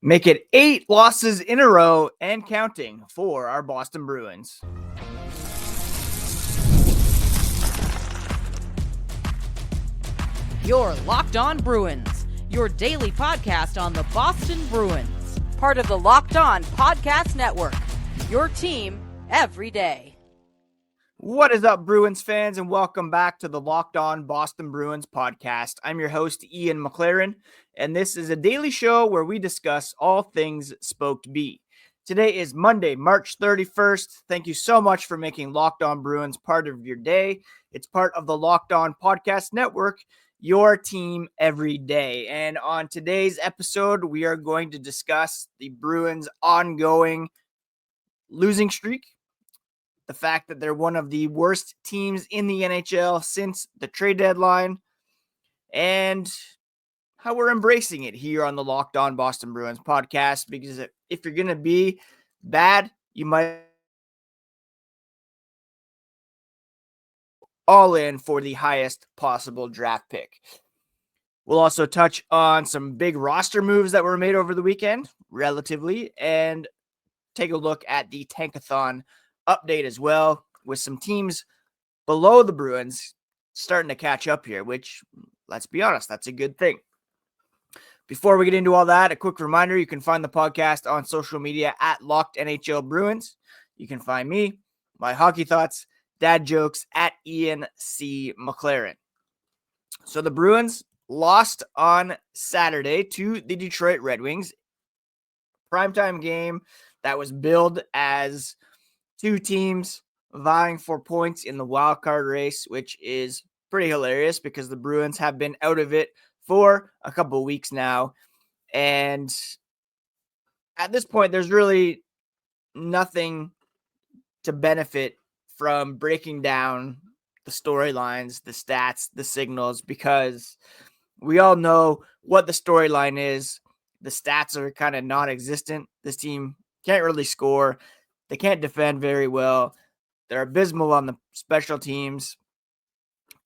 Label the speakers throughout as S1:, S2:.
S1: Make it 8 losses in a row and counting for our Boston Bruins.
S2: You're Locked On Bruins, your daily podcast on the Boston Bruins, part of the Locked On Podcast Network, your team every day.
S1: What is up, Bruins fans, and welcome back to the Locked On Boston Bruins podcast. I'm your host, Ian McLaren, and this is a daily show where we discuss all things Spoked B. Today is Monday, March 31st. Thank you so much for making Locked On Bruins part of your day. It's part of the Locked On Podcast Network, your team every day. And on today's episode, we are going to discuss the Bruins' ongoing losing streak, the fact that they're one of the worst teams in the NHL since the trade deadline, and how we're embracing it here on the Locked On Boston Bruins podcast. Because if you're going to be bad, you might all in for the highest possible draft pick. We'll also touch on some big roster moves that were made over the weekend, relatively, and take a look at the Tankathon update as well, with some teams below the Bruins starting to catch up here, which, let's be honest, that's a good thing. Before we get into all that, a quick reminder, you can find the podcast on social media at Locked NHL Bruins. You can find me, my hockey thoughts, dad jokes at Ian C. McLaren. So the Bruins lost on Saturday to the Detroit Red Wings. Primetime game that was billed as two teams vying for points in the wild card race, which is pretty hilarious because the Bruins have been out of it for a couple of weeks now. And at this point, there's really nothing to benefit from breaking down the storylines, the stats, the signals, because we all know what the storyline is. The stats are kind of non-existent. This team can't really score. They can't defend very well. They're abysmal on the special teams.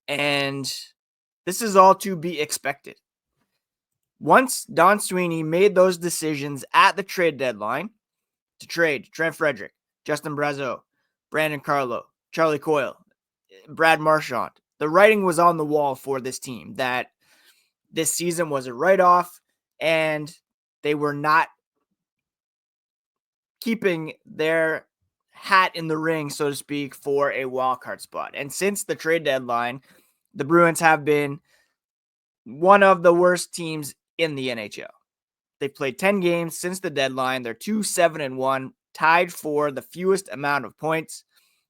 S1: And this is all to be expected. Once Don Sweeney made those decisions at the trade deadline to trade Trent Frederick, Justin Brazeau, Brandon Carlo, Charlie Coyle, Brad Marchand, the writing was on the wall for this team that this season was a write-off and they were not keeping their hat in the ring, so to speak, for a wild card spot. And since the trade deadline, the Bruins have been one of the worst teams in the NHL. They've played 10 games since the deadline. They're 2-7-1, tied for the fewest amount of points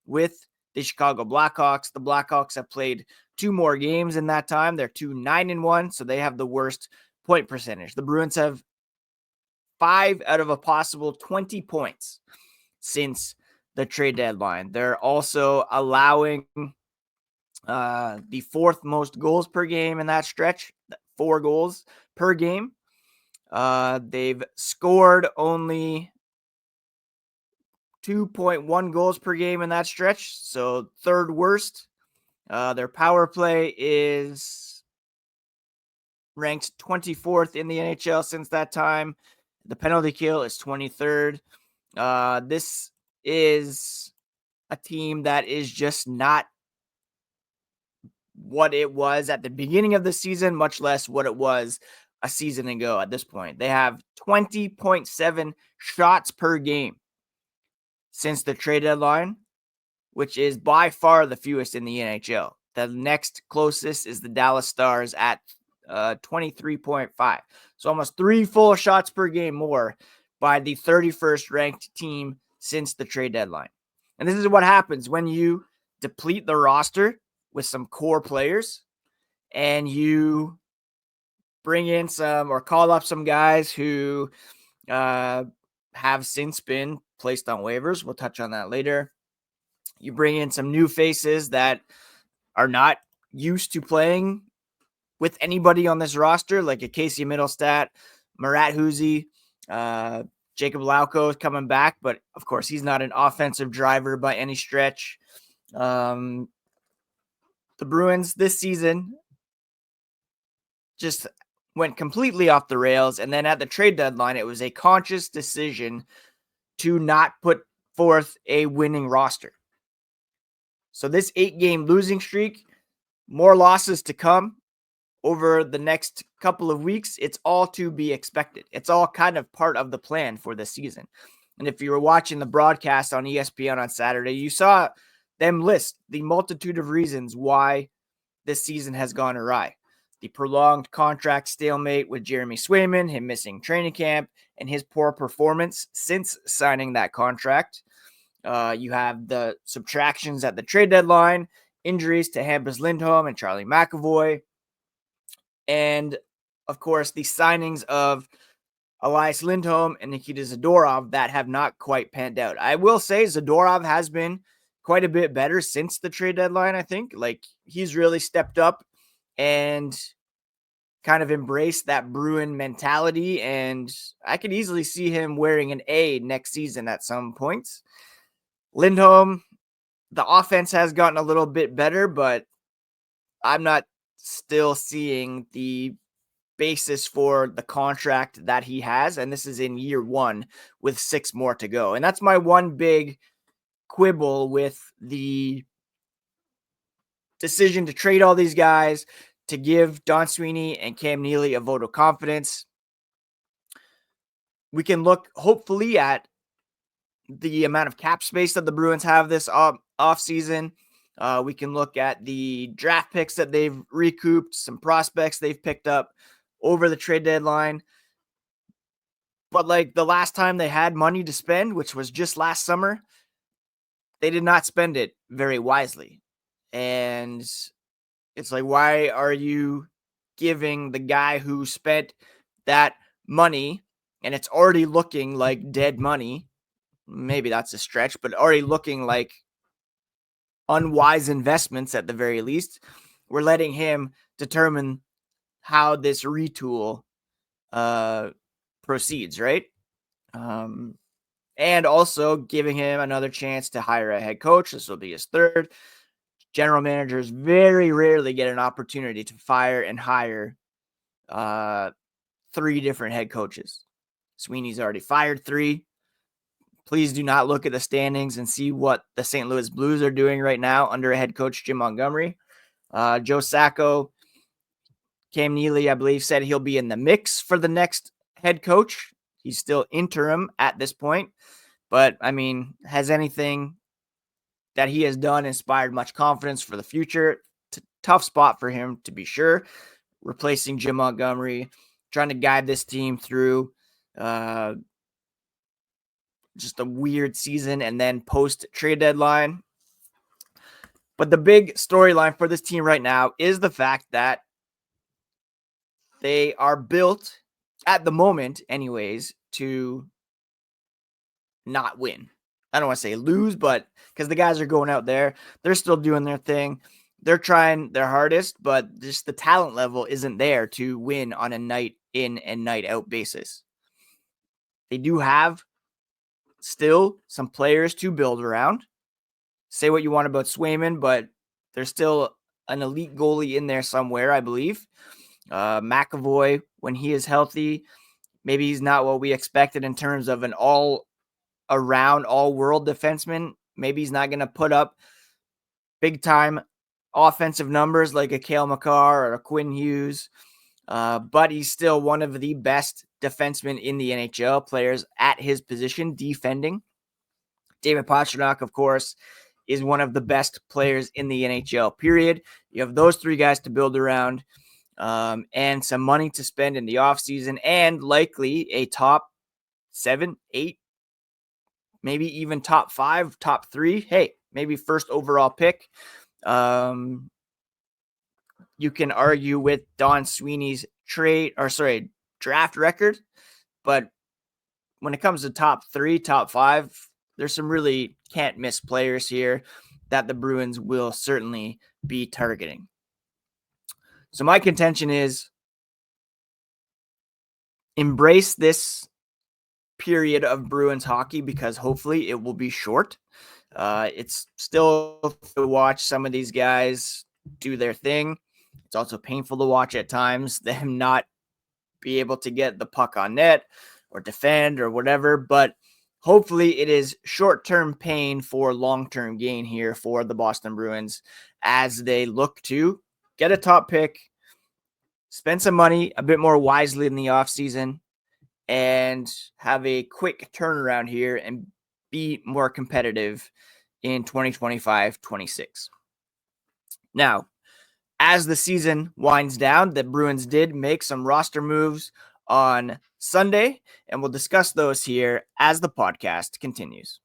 S1: with the Chicago Blackhawks. The Blackhawks have played 2 more games in that time. They're 2-9-1, so they have the worst point percentage. The Bruins have 5 out of a possible 20 points since the trade deadline. They're also allowing the 4th most goals per game in that stretch, 4 goals per game. They've scored only 2.1 goals per game in that stretch, so 3rd worst. Their power play is ranked 24th in the NHL since that time. The penalty kill is 23rd. This is a team that is just not what it was at the beginning of the season, much less what it was a season ago at this point. They have 20.7 shots per game since the trade deadline, which is by far the fewest in the NHL. The next closest is the Dallas Stars at 23.5. So almost 3 full shots per game more by the 31st ranked team since the trade deadline. And this is what happens when you deplete the roster with some core players and you bring in some or call up some guys who have since been placed on waivers. We'll touch on that later. You bring in some new faces that are not used to playing with anybody on this roster, like a Casey Middlestat, Marat Huzi, Jacob Lauko is coming back, but of course he's not an offensive driver by any stretch. The Bruins this season just went completely off the rails. And then at the trade deadline, it was a conscious decision to not put forth a winning roster. So this 8-game losing streak, more losses to come over the next couple of weeks. It's all to be expected. It's all kind of part of the plan for this season. And if you were watching the broadcast on ESPN on Saturday, you saw them list the multitude of reasons why this season has gone awry. The prolonged contract stalemate with Jeremy Swayman, him missing training camp, and his poor performance since signing that contract. You have the subtractions at the trade deadline, injuries to Hampus Lindholm and Charlie McAvoy, and, of course, the signings of Elias Lindholm and Nikita Zadorov that have not quite panned out. I will say Zadorov has been quite a bit better since the trade deadline, I think. Like, he's really stepped up and kind of embraced that Bruin mentality, and I could easily see him wearing an A next season at some points. Lindholm, the offense has gotten a little bit better, but I'm not still seeing the basis for the contract that he has, and this is in year 1 with 6 more to go. And that's my one big quibble with the decision to trade all these guys, to give Don Sweeney and Cam Neely a vote of confidence. We can look hopefully at the amount of cap space that the Bruins have this offseason. We can look at the draft picks that they've recouped, some prospects they've picked up over the trade deadline. But like the last time they had money to spend, which was just last summer, they did not spend it very wisely. And it's like, why are you giving the guy who spent that money, and it's already looking like dead money? Maybe that's a stretch, but already looking like unwise investments at the very least. We're letting him determine how this retool proceeds, right? And also giving him another chance to hire a head coach. This will be his third. General managers very rarely get an opportunity to fire and hire 3 different head coaches. Sweeney's already fired 3. Please do not look at the standings and see what the St. Louis Blues are doing right now under head coach Jim Montgomery. Joe Sacco, Cam Neely, I believe, said he'll be in the mix for the next head coach. He's still interim at this point. But, I mean, has anything that he has done inspired much confidence for the future? Tough spot for him, to be sure. Replacing Jim Montgomery, trying to guide this team through just a weird season and then post-trade deadline. But the big storyline for this team right now is the fact that they are built, at the moment anyways, to not win. I don't want to say lose, but because the guys are going out there, they're still doing their thing. They're trying their hardest, but just the talent level isn't there to win on a night in and night out basis. They do have still some players to build around. Say what you want about Swayman, but there's still an elite goalie in there somewhere, I believe. McAvoy, when he is healthy, maybe he's not what we expected in terms of an all-around, all-world defenseman. Maybe he's not going to put up big-time offensive numbers like a Cale Makar or a Quinn Hughes, but he's still one of the best defensemen in the NHL, players at his position defending. David Pastrnak, of course, is one of the best players in the NHL, period. You have those 3 guys to build around, and some money to spend in the offseason, and likely a top 7, 8, maybe even top 5, top 3. Hey, maybe first overall pick. You can argue with Don Sweeney's draft record, but when it comes to top 3, top 5, there's some really can't miss players here that the Bruins will certainly be targeting. So my contention is embrace this period of Bruins hockey because hopefully it will be short. It's still to watch some of these guys do their thing. It's also painful to watch at times them not be able to get the puck on net or defend or whatever, but hopefully it is short-term pain for long-term gain here for the Boston Bruins as they look to get a top pick, spend some money a bit more wisely in the offseason, and have a quick turnaround here and be more competitive in 2025-26. Now, as the season winds down, the Bruins did make some roster moves on Sunday, and we'll discuss those here as the podcast continues.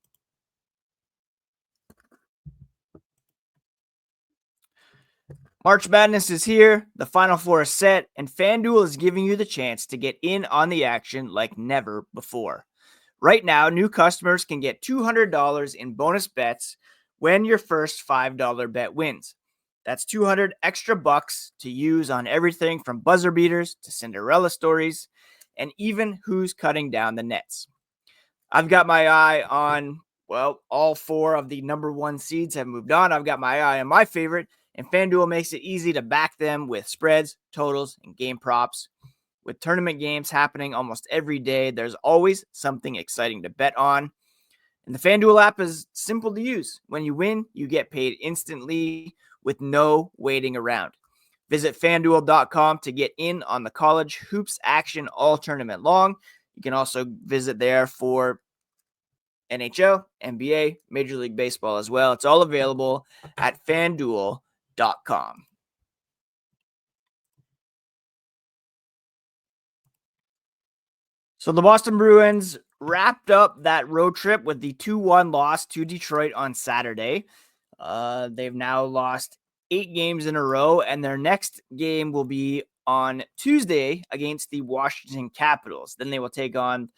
S1: March Madness is here, the Final Four is set, and FanDuel is giving you the chance to get in on the action like never before. Right now, new customers can get $200 in bonus bets when your first $5 bet wins. That's 200 extra bucks to use on everything from buzzer beaters to Cinderella stories and even who's cutting down the nets. I've got my eye on, well, all four of the number one seeds have moved on. I've got my eye on my favorite, and FanDuel makes it easy to back them with spreads, totals, and game props. With tournament games happening almost every day, there's always something exciting to bet on. And the FanDuel app is simple to use. When you win, you get paid instantly with no waiting around. Visit FanDuel.com to get in on the college hoops action all tournament long. You can also visit there for NHL, NBA, Major League Baseball as well. It's all available at FanDuel.com. So the Boston Bruins wrapped up that road trip with the 2-1 loss to Detroit on Saturday. They've now lost 8 games in a row, and their next game will be on Tuesday against the Washington Capitals. Then they will take on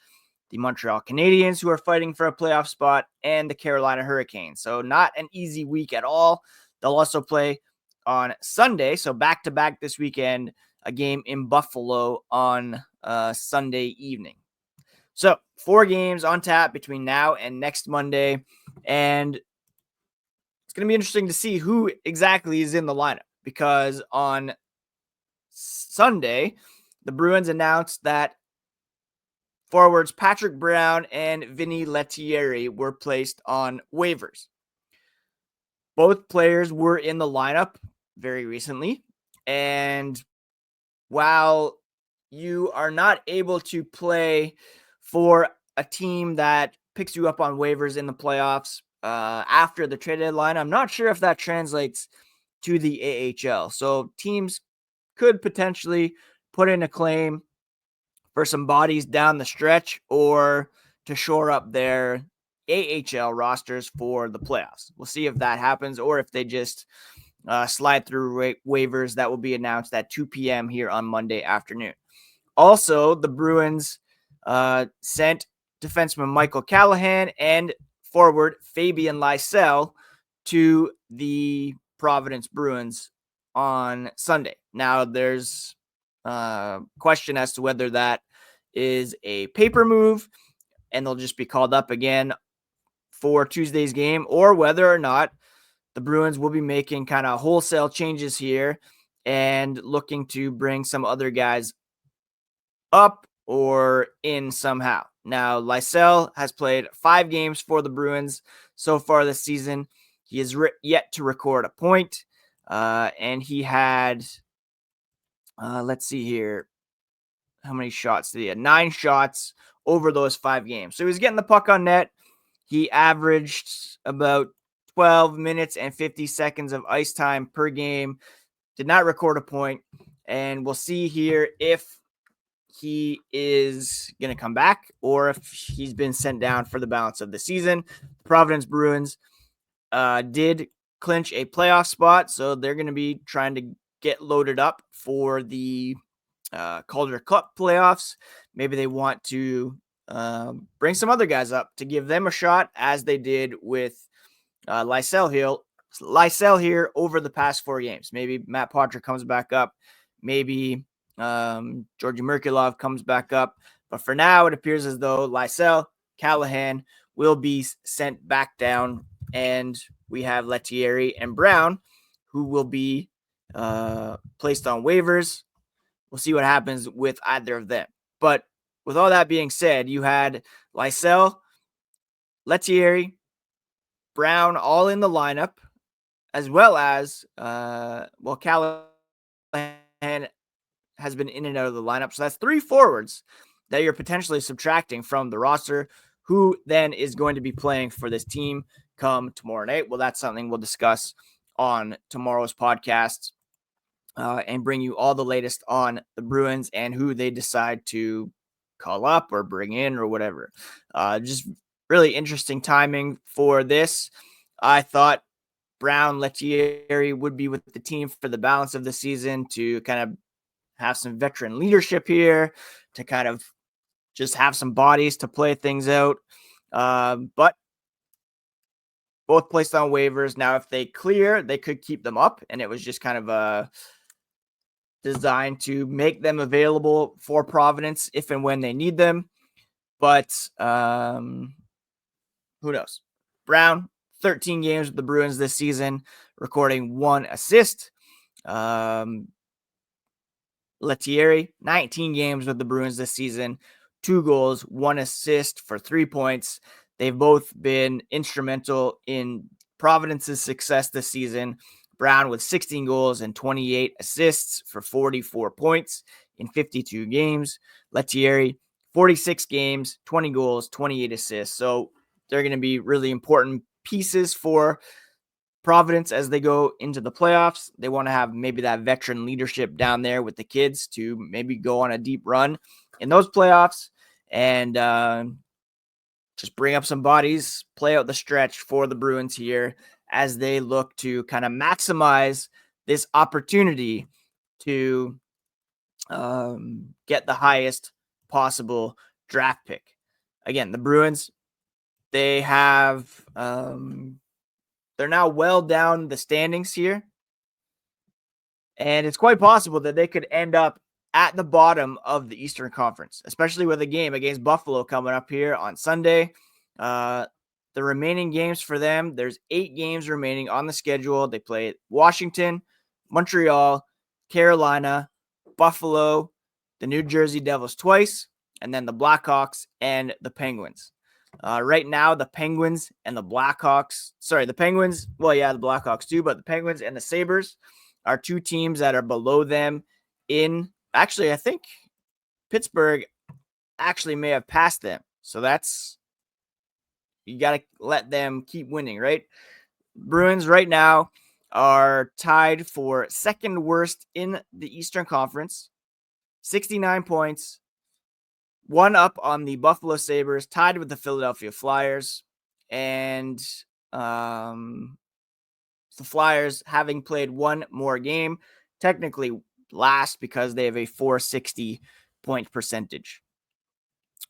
S1: the Montreal Canadiens, who are fighting for a playoff spot, and the Carolina Hurricanes. So not an easy week at all. They'll also play on Sunday, so back-to-back this weekend, a game in Buffalo on Sunday evening. So 4 games on tap between now and next Monday, and it's going to be interesting to see who exactly is in the lineup, because on Sunday, the Bruins announced that forwards Patrick Brown and Vinny Lettieri were placed on waivers. Both players were in the lineup very recently, and while you are not able to play for a team that picks you up on waivers in the playoffs after the trade deadline, I'm not sure if that translates to the AHL. So teams could potentially put in a claim for some bodies down the stretch or to shore up their AHL rosters for the playoffs. We'll see if that happens or if they just slide through waivers. That will be announced at 2 p.m. here on Monday afternoon. Also, the Bruins sent defenseman Michael Callahan and forward Fabian Lysell to the Providence Bruins on Sunday. Now, there's a question as to whether that is a paper move and they'll just be called up again for Tuesday's game, or whether or not the Bruins will be making kind of wholesale changes here and looking to bring some other guys up or in somehow. Now, Lysell has played 5 games for the Bruins so far this season. He is yet to record a point, and he had, let's see here, how many shots did he have? 9 shots over those 5 games. So he was getting the puck on net. He averaged about 12 minutes and 50 seconds of ice time per game. Did not record a point, and we'll see here if he is going to come back or if he's been sent down for the balance of the season. Providence Bruins did clinch a playoff spot, so they're going to be trying to get loaded up for the Calder Cup playoffs. Maybe they want to bring some other guys up to give them a shot, as they did with Lysell here over the past 4 games. Maybe Matt Poitras comes back up. Maybe Georgi Merkulov comes back up. But for now, it appears as though Lysell, Callahan will be sent back down, and we have Lettieri and Brown, who will be placed on waivers. we'll see what happens with either of them. But with all that being said, you had Lysell, Lettieri, Brown all in the lineup, as well as, Callahan has been in and out of the lineup. So that's 3 forwards that you're potentially subtracting from the roster. Who then is going to be playing for this team come tomorrow night? Well, that's something we'll discuss on tomorrow's podcast and bring you all the latest on the Bruins and who they decide to call up or bring in or whatever. Just really interesting timing for this. I thought Brown, Lettieri would be with the team for the balance of the season to kind of have some veteran leadership here, to kind of just have some bodies to play things out. But both placed on waivers. Now, if they clear, they could keep them up, and it was just kind of designed to make them available for Providence if and when they need them. But who knows? Brown, 13 games with the Bruins this season, recording 1 assist. Lettieri, 19 games with the Bruins this season, 2 goals, 1 assist for 3 points. They've both been instrumental in Providence's success this season. Brown with 16 goals and 28 assists for 44 points in 52 games. Lettieri, 46 games, 20 goals, 28 assists. So they're going to be really important pieces for Providence as they go into the playoffs. They want to have maybe that veteran leadership down there with the kids to maybe go on a deep run in those playoffs and just bring up some bodies, play out the stretch for the Bruins here as they look to kind of maximize this opportunity to get the highest possible draft pick. Again, the Bruins, they have they're now well down the standings here. And it's quite possible that they could end up at the bottom of the Eastern Conference, especially with a game against Buffalo coming up here on Sunday. The remaining games for them, there's 8 games remaining on the schedule. They play Washington, Montreal, Carolina, Buffalo, the New Jersey Devils twice, and then the Blackhawks and the Penguins. Right now, the Penguins and the Blackhawks, the Blackhawks too, but the Penguins and the Sabres are 2 teams that are below them actually, I think Pittsburgh actually may have passed them. So you got to let them keep winning, right? Bruins right now are tied for second worst in the Eastern Conference, 69 points. 1 up on the Buffalo Sabres, tied with the Philadelphia Flyers. And the Flyers, having played 1 more game, technically last because they have a 460 point percentage.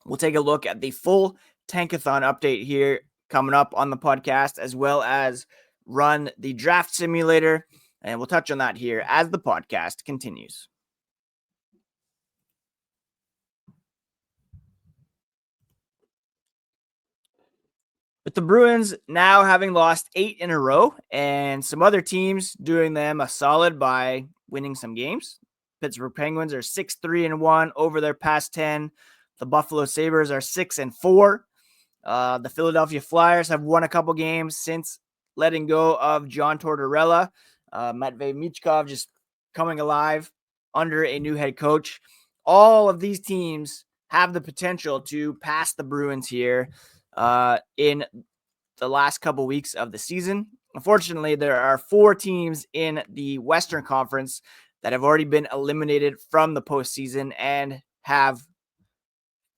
S1: We'll take a look at the full Tankathon update here coming up on the podcast, as well as run the draft simulator. And we'll touch on that here as the podcast continues. With the Bruins now having lost 8 in a row and some other teams doing them a solid by winning some games. Pittsburgh Penguins are 6-3-1 over their past 10. The Buffalo Sabres are 6-4. The Philadelphia Flyers have won a couple games since letting go of John Tortorella. Matvei Michkov just coming alive under a new head coach. All of these teams have the potential to pass the Bruins here in the last couple weeks of the season. Unfortunately, there are 4 teams in the Western Conference that have already been eliminated from the postseason and have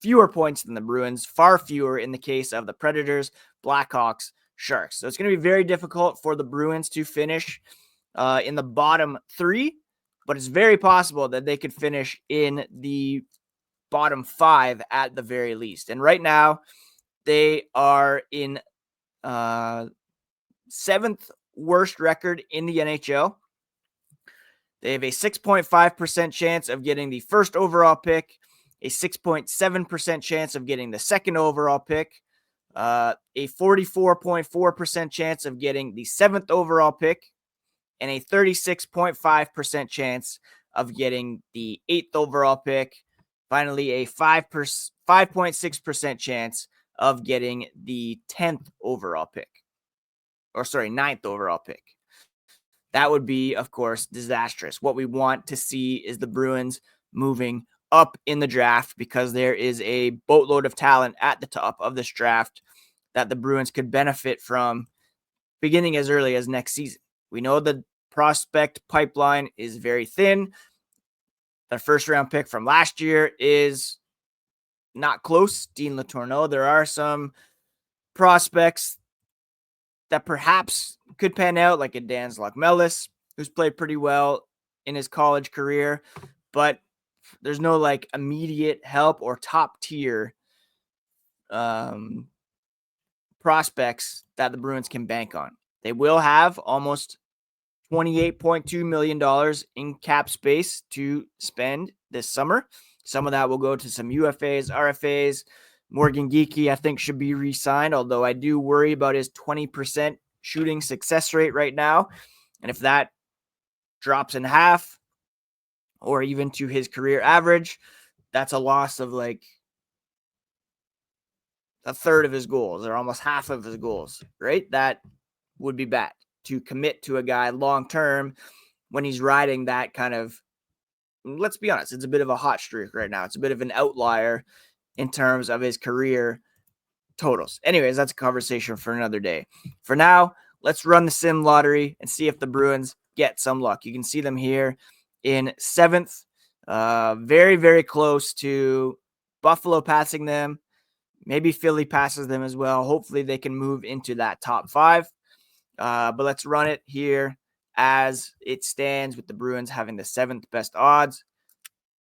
S1: fewer points than the Bruins, far fewer in the case of the Predators, Blackhawks, Sharks. So it's going to be very difficult for the Bruins to finish in the bottom 3, but it's very possible that they could finish in the bottom 5 at the very least. And right now, they are in 7th worst record in the NHL. They have a 6.5% chance of getting the first overall pick, a 6.7% chance of getting the second overall pick, a 44.4% chance of getting the 7th overall pick, and a 36.5% chance of getting the 8th overall pick. Finally, a 5.6% chance of getting the 10th overall pick. 9th overall pick. That would be, of course, disastrous. What we want to see is the Bruins moving up in the draft because there is a boatload of talent at the top of this draft that the Bruins could benefit from beginning as early as next season. We know the prospect pipeline is very thin. The first round pick from last year is not close. Dean Letourneau. There are some prospects that perhaps could pan out, like a Dan Zlotmelis, who's played pretty well in his college career, but there's no like immediate help or top tier prospects that the Bruins can bank on. They will have almost $28.2 million in cap space to spend this summer. Some of that will go to some UFAs, RFAs. Morgan Geekie, I think, should be re-signed, although I do worry about his 20% shooting success rate right now. And if that drops in half or even to his career average, that's a loss of like a third of his goals or almost half of his goals, right? That would be bad to commit to a guy long-term when he's riding that kind of, let's be honest, it's a bit of a hot streak right now. It's a bit of an outlier in terms of his career totals. Anyways, that's a conversation for another day. For now, let's run the sim lottery and see if the Bruins get some luck. You can see them here in 7th, very, very close to Buffalo passing them. Maybe Philly passes them as well. Hopefully they can move into that top 5. But let's run it here as it stands with the Bruins having the 7th best odds.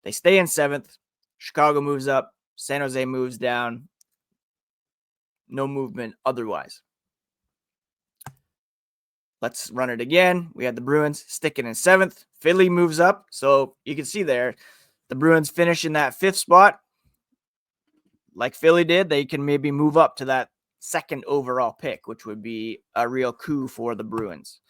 S1: They stay in 7th. Chicago moves up. San Jose moves down. No movement otherwise. Let's run it again. We had the Bruins sticking in 7th. Philly moves up. So you can see there, the Bruins finish in that 5th spot. Like Philly did, they can maybe move up to that 2nd overall pick, which would be a real coup for the Bruins.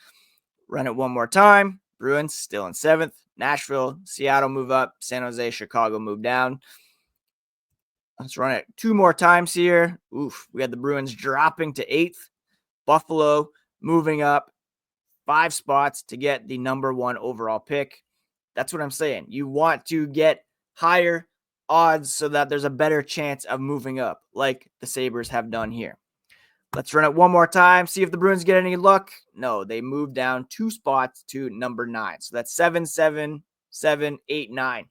S1: Run it one more time. Bruins still in 7th. Nashville, Seattle move up. San Jose, Chicago move down. Let's run it 2 more times here. Oof, we had the Bruins dropping to 8th. Buffalo moving up 5 spots to get the number 1 overall pick. That's what I'm saying. You want to get higher odds so that there's a better chance of moving up, like the Sabres have done here. Let's run it one more time. See if the Bruins get any luck. No, they move down 2 spots to number 9. So that's 7, 7, 7, 8, 9.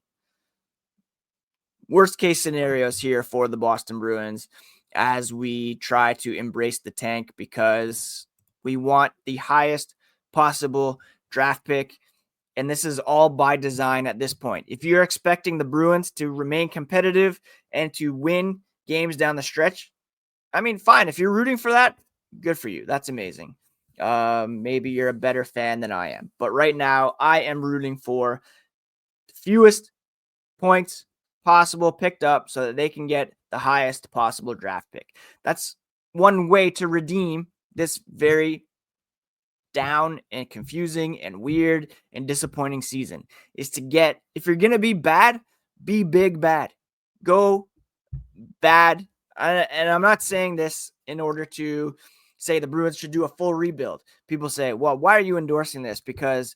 S1: Worst case scenarios here for the Boston Bruins as we try to embrace the tank because we want the highest possible draft pick. And this is all by design at this point. If you're expecting the Bruins to remain competitive and to win games down the stretch, I mean, fine. If you're rooting for that, good for you. That's amazing. Maybe you're a better fan than I am. But right now, I am rooting for the fewest points possible picked up so that they can get the highest possible draft pick. That's one way to redeem this very down and confusing and weird and disappointing season is to get, if you're going to be bad, be big bad. Go bad. And I'm not saying this in order to say the Bruins should do a full rebuild. People say, well, why are you endorsing this? Because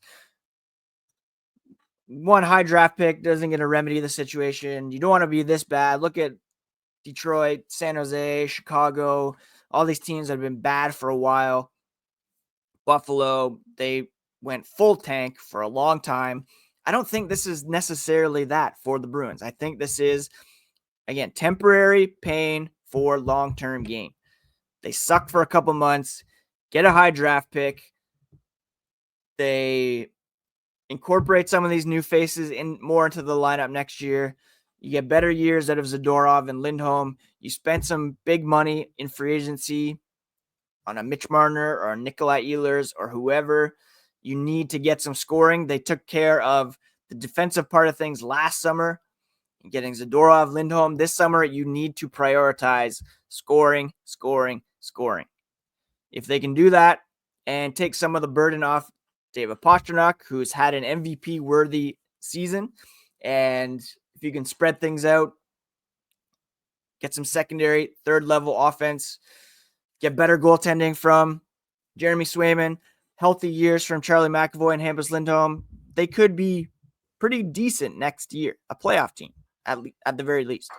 S1: one high draft pick doesn't get to remedy the situation. You don't want to be this bad. Look at Detroit, San Jose, Chicago, all these teams that have been bad for a while. Buffalo, they went full tank for a long time. I don't think this is necessarily that for the Bruins. I think this is, again, temporary pain for long-term gain. They suck for a couple months, get a high draft pick. They incorporate some of these new faces in more into the lineup next year. You get better years out of Zadorov and Lindholm. You spent some big money in free agency on a Mitch Marner or a Nikolai Ehlers or whoever. You need to get some scoring. They took care of the defensive part of things last summer, getting Zadorov, Lindholm. This summer, you need to prioritize scoring, scoring, scoring. If they can do that and take some of the burden off David Pastrnak, who's had an MVP-worthy season. And if you can spread things out, get some secondary, third level offense, get better goaltending from Jeremy Swayman, healthy years from Charlie McAvoy and Hampus Lindholm, they could be pretty decent next year, a playoff team at the very least.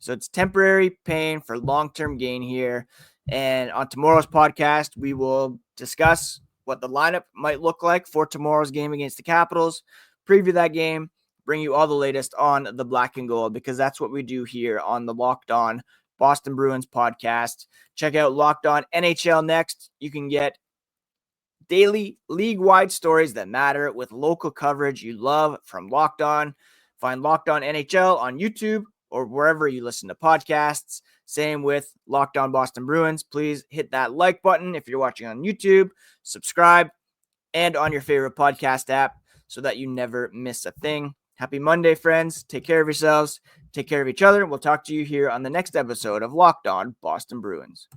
S1: So it's temporary pain for long-term gain here. And on tomorrow's podcast, we will discuss what the lineup might look like for tomorrow's game against the Capitals, preview that game, bring you all the latest on the black and gold, because that's what we do here on the Locked On Boston Bruins podcast. Check out Locked On NHL next. You can get daily league-wide stories that matter with local coverage you love from Locked On. Find Locked On NHL on YouTube or wherever you listen to podcasts. Same with Locked On Boston Bruins. Please hit that like button if you're watching on YouTube, subscribe, and on your favorite podcast app so that you never miss a thing. Happy Monday, friends. Take care of yourselves. Take care of each other. We'll talk to you here on the next episode of Locked On Boston Bruins.